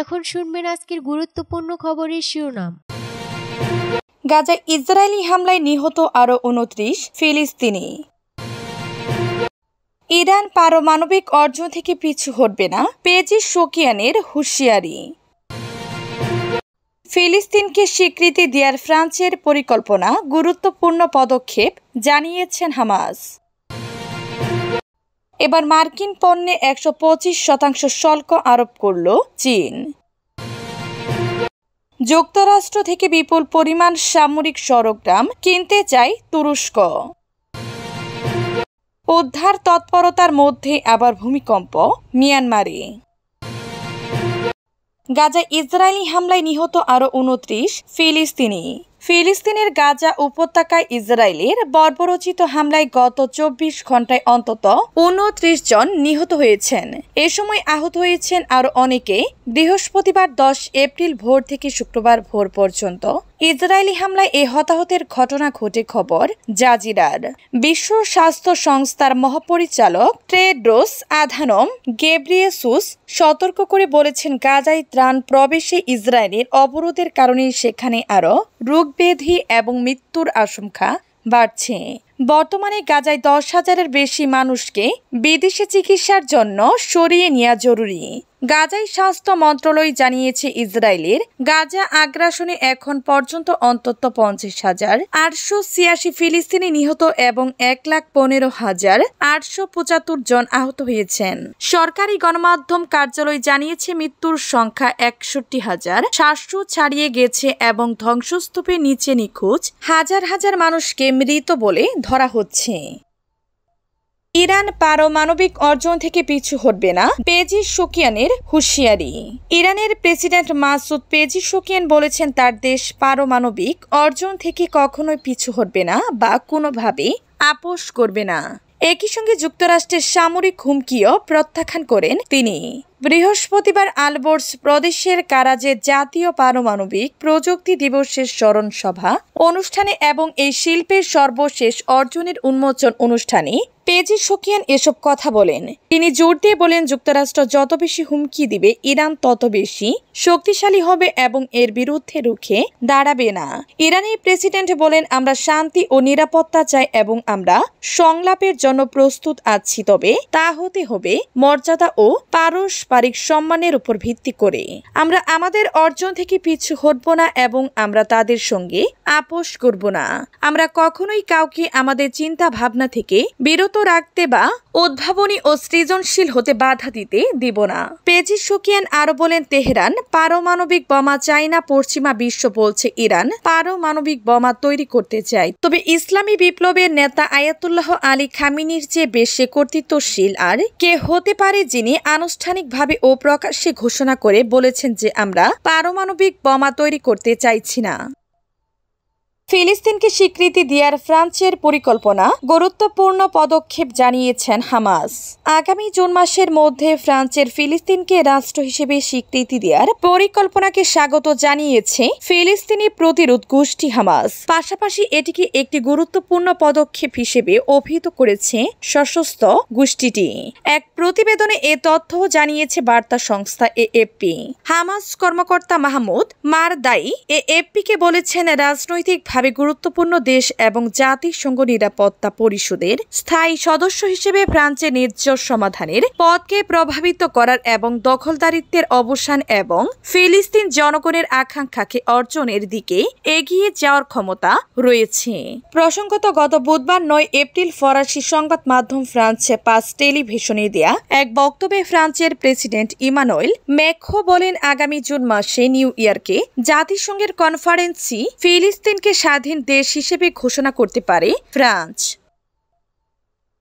এখন শুনবেন আজকের গুরুত্বপূর্ণ খবরের শিরোনাম। গাজায় ইসরায়েলি হামলায় নিহত আরও ২৯ ফিলিস্তিনি। ইরান পারমাণবিক অর্জন থেকে পিছু হটবে না, পেজিশকিয়ানের হুঁশিয়ারি। ফিলিস্তিনকে স্বীকৃতি দেওয়ার ফ্রান্সের পরিকল্পনা গুরুত্বপূর্ণ পদক্ষেপ, জানিয়েছেন হামাস। এবার মার্কিন পণ্যে ১২৫% শুল্ক আরোপ করল চীন। যুক্তরাষ্ট্র থেকে বিপুল পরিমাণ সামরিক সরঞ্জাম কিনতে চায় তুরস্ক। উদ্ধার তৎপরতার মধ্যে আবার ভূমিকম্প মিয়ানমারে। গাজায় ইসরায়েলি হামলায় নিহত আরও ২৯ ফিলিস্তিনি। ফিলিস্তিনের গাজা উপত্যকায় ইসরায়েলের বর্বরোচিত হামলায় গত ২৪ ঘন্টায় অন্তত ২৯ জন নিহত হয়েছেন। এ সময় আহত হয়েছেন আরও অনেকে। বৃহস্পতিবার ১০ এপ্রিল ভোর থেকে শুক্রবার ভোর পর্যন্ত ইসরায়েলি হামলায় এ হতাহতের ঘটনা ঘটে খবর জাজিরার। বিশ্ব স্বাস্থ্য সংস্থার মহাপরিচালক টেড্রোস আধানম গেব্রিয়েসুস সতর্ক করে বলেছেন, গাজায় ত্রাণ প্রবেশে ইসরায়েলের অবরোধের কারণে সেখানে আরও রোগব্যাধি এবং মৃত্যুর আশঙ্কা বাড়ছে। বর্তমানে গাজায় ১০,০০০-এর বেশি মানুষকে বিদেশে চিকিৎসার জন্য সরিয়ে নেওয়া জরুরি। গাজায় স্বাস্থ্য মন্ত্রণালয় জানিয়েছে, ইসরায়েলের গাজা আগ্রাসনে এখন পর্যন্ত অন্তত ৫০,৮৮৬ ফিলিস্তিনি নিহত এবং ১,১৫,৮৭৫ জন আহত হয়েছেন। সরকারি গণমাধ্যম কার্যালয় জানিয়েছে, মৃত্যুর সংখ্যা ৬১,৭০০ ছাড়িয়ে গেছে এবং ধ্বংসস্তূপের নিচে নিখোঁজ হাজার হাজার মানুষকে মৃত বলে ধরা হচ্ছে। ইরান পারমাণবিক অর্জন থেকে পিছু হটবে না, পেজিশকিয়ানের হুঁশিয়ারি। ইরানের প্রেসিডেন্ট মাসুদ পেজিশকিয়ান বলেছেন, তার দেশ পারমাণবিক অর্জন থেকে কখনোই পিছু হটবে না বা কোনোভাবে আপোষ করবে না। একই সঙ্গে যুক্তরাষ্ট্রের সামরিক হুমকিও প্রত্যাখ্যান করেন তিনি। বৃহস্পতিবার আলবর্স প্রদেশের কারাজে জাতীয় পারমাণবিক প্রযুক্তি দিবসের স্মরণ সভা অনুষ্ঠানে এবং এই শিল্পের সর্বশেষ অর্জনের উন্মোচন অনুষ্ঠানে পেজিশকিয়ান এসব কথা বলেন। তিনি জোর দিয়ে বলেন, যুক্তরাষ্ট্র যত বেশি হুমকি দিবে, ইরান তত বেশি শক্তিশালী হবে এবং এর বিরুদ্ধে রুখে দাঁড়াবে না। ইরানি প্রেসিডেন্ট বলেন, আমরা শান্তি ও নিরাপত্তা চাই এবং আমরা সংলাপের জন্য প্রস্তুত আছি, তবে তা হতে হবে মর্যাদা ও পারস্পরিক সম্মানের উপর ভিত্তি করে। আমরা আমাদের অর্জন থেকে পিছু হটব না এবং আমরা তাদের সঙ্গে আপোষ করব না। আমরা কখনোই কাউকে আমাদের চিন্তা ভাবনা থেকে বিরত রাখতে বা উদ্ভাবনী ও সৃজনশীল হতে বাধা দিতে দিব না। পেজিশকিয়ান আরো বলেন, তেহরান পারমাণবিক বোমা চায় না। পশ্চিমা বিশ্ব বলছে ইরান পারমাণবিক বোমা তৈরি করতে চায়, তবে ইসলামী বিপ্লবের নেতা আয়াতুল্লাহ আলী খামেনির চেয়ে বেশি কর্তৃত্বশীল আর কে হতে পারে, যিনি আনুষ্ঠানিকভাবে ও প্রকাশ্যে ঘোষণা করে বলেছেন যে আমরা পারমাণবিক বোমা তৈরি করতে চাইছি না। ফিলিস্তিনকে স্বীকৃতি দেওয়ার ফ্রান্সের পরিকল্পনা গুরুত্বপূর্ণ পদক্ষেপ, জানিয়েছেন হামাস। আগামী জুন মাসের মধ্যে ফ্রান্সের ফিলিস্তিনকে রাষ্ট্র হিসেবে স্বীকৃতি দেওয়ার পরিকল্পনাকে স্বাগত জানিয়েছে ফিলিস্তিনি প্রতিরোধ গোষ্ঠী হামাস। পাশাপাশি এটিকে একটি গুরুত্বপূর্ণ পদক্ষেপ হিসেবে অভিহিত করেছে সশস্ত্র গোষ্ঠীটি। এক প্রতিবেদনে এ তথ্য জানিয়েছে বার্তা সংস্থা এএফপি। হামাস কর্মকর্তা মাহমুদ মারদাই এএফপিকে বলেছেন, রাজনৈতিক ভাবে গুরুত্বপূর্ণ দেশ এবং জাতিসংঘ নিরাপত্তা পরিষদের স্থায়ী সদস্য হিসেবে ফ্রান্সের ন্যায্য সমাধানের পথকে প্রভাবিত করার এবং দখলদারিত্বের অবসান এবং ফিলিস্তিন জনগণের আকাঙ্ক্ষাকে অর্জনের দিকে এগিয়ে যাওয়ার ক্ষমতা রয়েছে। প্রসঙ্গত, গত বুধবার ৯ এপ্রিল ফরাসি সংবাদ মাধ্যম ফ্রান্স ৫ টেলিভিশনে দেয়া এক বক্তব্যে ফ্রান্সের প্রেসিডেন্ট ইমানুয়েল ম্যাক্রো বলেন, আগামী জুন মাসে নিউ ইয়র্কে জাতিসংঘের কনফারেন্সে ফিলিস্তিনকে স্বাধীন দেশ হিসেবে ঘোষণা করতে পারে ফ্রান্স।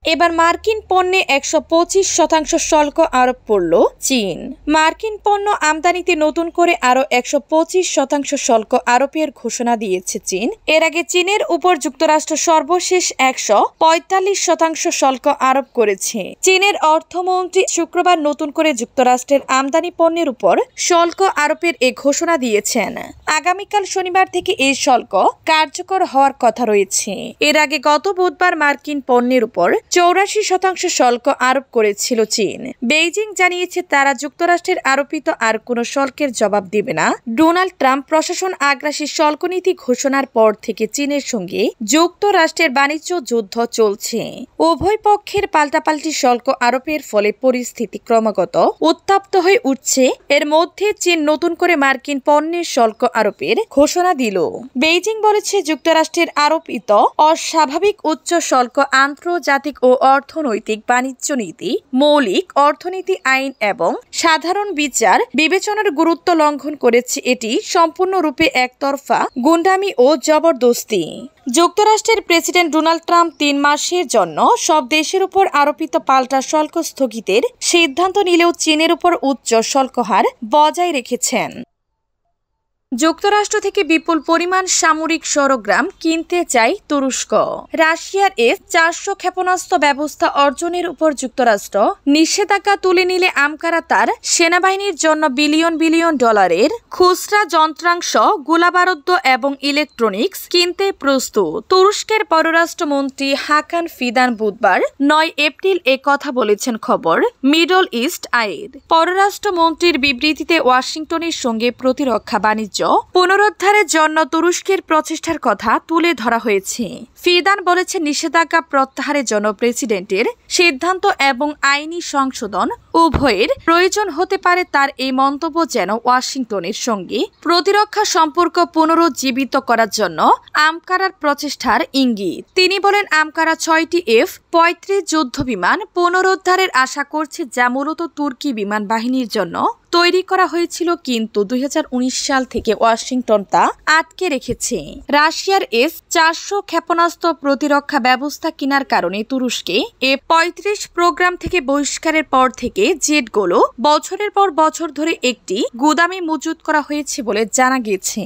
এবার মার্কিন পণ্যে ১২৫% শুল্ক আরোপ করল চীন। মার্কিন পণ্য আমদানিতে নতুন করে আরও ১২৫% শুল্ক আরোপের ঘোষণা দিয়েছে চীন। এর আগে চীনের উপর যুক্তরাষ্ট্র সর্বশেষ ১৪৫% শুল্ক আরোপ করেছে। চীনের অর্থমন্ত্রী শুক্রবার নতুন করে যুক্তরাষ্ট্রের আমদানি পণ্যের উপর শুল্ক আরোপের এ ঘোষণা দিয়েছেন। আগামীকাল শনিবার থেকে এই শুল্ক কার্যকর হওয়ার কথা রয়েছে। এর আগে গত বুধবার মার্কিন পণ্যের উপর 84% শুল্ক আরোপ করেছিল চীন। বেইজিং জানিয়েছে তারা যুক্তরাষ্ট্রের আরোপিত আর কোনো শুল্কের জবাব দেবে না। ডোনাল্ড ট্রাম্প প্রশাসন আগ্রাসী শুল্ক নীতি ঘোষণার পর থেকে চীনের সঙ্গে যুক্তরাষ্ট্রের বাণিজ্য যুদ্ধ চলছে। উভয় পক্ষের পাল্টাপাল্টি শুল্ক আরোপের ফলে পরিস্থিতি ক্রমাগত উত্তপ্ত হয়ে উঠছে। এর মধ্যে চীন নতুন করে মার্কিন পণ্যের শুল্ক আরোপের ঘোষণা দিল। বেইজিং বলেছে যুক্তরাষ্ট্রের আরোপিত অস্বাভাবিক উচ্চ শুল্ক আন্তর্জাতিক ও অর্থনৈতিক বাণিজ্য নীতি, মৌলিক অর্থনীতি আইন এবং সাধারণ বিচার বিবেচনার গুরুত্ব লঙ্ঘন করেছে। এটি সম্পূর্ণরূপে একতরফা গুন্ডামি ও জবরদস্তি। যুক্তরাষ্ট্রের প্রেসিডেন্ট ডোনাল্ড ট্রাম্প 3 মাসের জন্য সব দেশের উপর আরোপিত পাল্টা শুল্ক স্থগিতের সিদ্ধান্ত নিলেও চীনের উপর উচ্চ শুল্ক হার বজায় রেখেছেন। যুক্তরাষ্ট্র থেকে বিপুল পরিমাণ সামরিক সরঞ্জাম কিনতে চায় তুরস্ক। রাশিয়ার S-400 ক্ষেপণাস্ত্র ব্যবস্থা অর্জনের উপর যুক্তরাষ্ট্র নিষেধাজ্ঞা তুলে নিলে আঙ্কারা তার সেনাবাহিনীর জন্য বিলিয়ন বিলিয়ন ডলারের খুচরা যন্ত্রাংশ, গোলাবারুদ এবং ইলেকট্রনিক্স কিনতে প্রস্তুত। তুরস্কের পররাষ্ট্রমন্ত্রী হাকান ফিদান বুধবার 9 এপ্রিল কথা বলেছেন। খবর মিডল ইস্ট আইর। পররাষ্ট্রমন্ত্রীর বিবৃতিতে ওয়াশিংটনের সঙ্গে প্রতিরক্ষা বাণিজ্য পুনরুদ্ধারের জন্য তুরস্কের প্রচেষ্টার কথা তুলে ধরা হয়েছে। ফিদান বলেছেন, নিষেধাজ্ঞা প্রত্যাহারের জন্য প্রেসিডেন্টের সিদ্ধান্ত এবং আইনি সংশোধন উভয়ের প্রয়োজন হতে পারে। তার এই মন্তব্য যেন ওয়াশিংটনের সঙ্গে প্রতিরক্ষা সম্পর্ক পুনরুজ্জীবিত করার জন্য আঙ্কারার প্রচেষ্টার ইঙ্গিত। তিনি বলেন, আঙ্কারা 6টি F-35 যুদ্ধবিমান পুনরুদ্ধারের আশা করছে, যা মূলত তুর্কি বিমান বাহিনীর জন্য তৈরি করা হয়েছিল, কিন্তু 2019 সাল থেকে ওয়াশিংটন তা আটকে রেখেছে। রাশিয়ার S-400 ক্ষেপণাস্ত্র প্রতিরক্ষা ব্যবস্থা কেনার কারণে তুরস্কে F-35 প্রোগ্রাম থেকে বহিষ্কারের পর থেকে জেটগুলো বছরের পর বছর ধরে একটি গুদামে মজুত করা হয়েছে বলে জানা গেছে।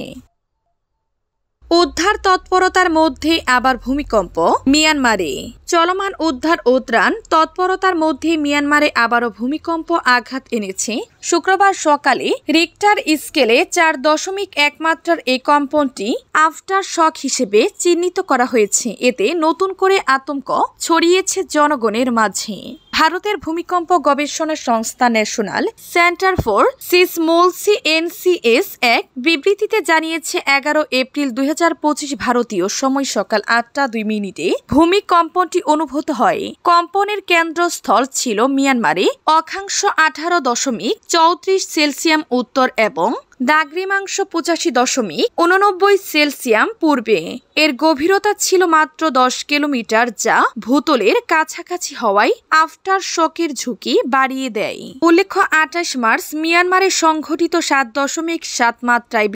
উদ্ধার তৎপরতার মধ্যে আবার ভূমিকম্প মিয়ানমারে। চলমান উদ্ধার ও ত্রাণ তৎপরতার মধ্যে মিয়ানমারে আবারও ভূমিকম্প আঘাত এনেছে। শুক্রবার সকালে রিক্টার স্কেলে 4.1 মাত্রার এই কম্পনটি আফটার শক হিসেবে চিহ্নিত করা হয়েছে। এতে নতুন করে আতঙ্ক ছড়িয়েছে জনগণের মাঝে। ভারতের ভূমিকম্প গবেষণা সংস্থা national centre for seismology NCS এক বিবৃতিতে জানিয়েছে, 11 এপ্রিল 2025 ভারতীয় সময় সকাল 8টা 2 মিনিটে ভূমিকম্পটি অনুভূত হয়। কম্পনের কেন্দ্রস্থল ছিল মিয়ানমারে অক্ষাংশ 18.34 সেলসিয়াম উত্তর এবং দ্রাঘিমাংশ 85.89 সেলসিয়াম পূর্বে। এর গভীরতা ছিল মাত্র 10 কিলোমিটার, যা ভূতলের কাছাকাছি হওয়ায় আফটার শকের ঝুঁকি বাড়িয়ে দেয়। উল্লেখ্য, 28 মার্চ মিয়ানমারে সংঘটিত 7.7 মাত্রায়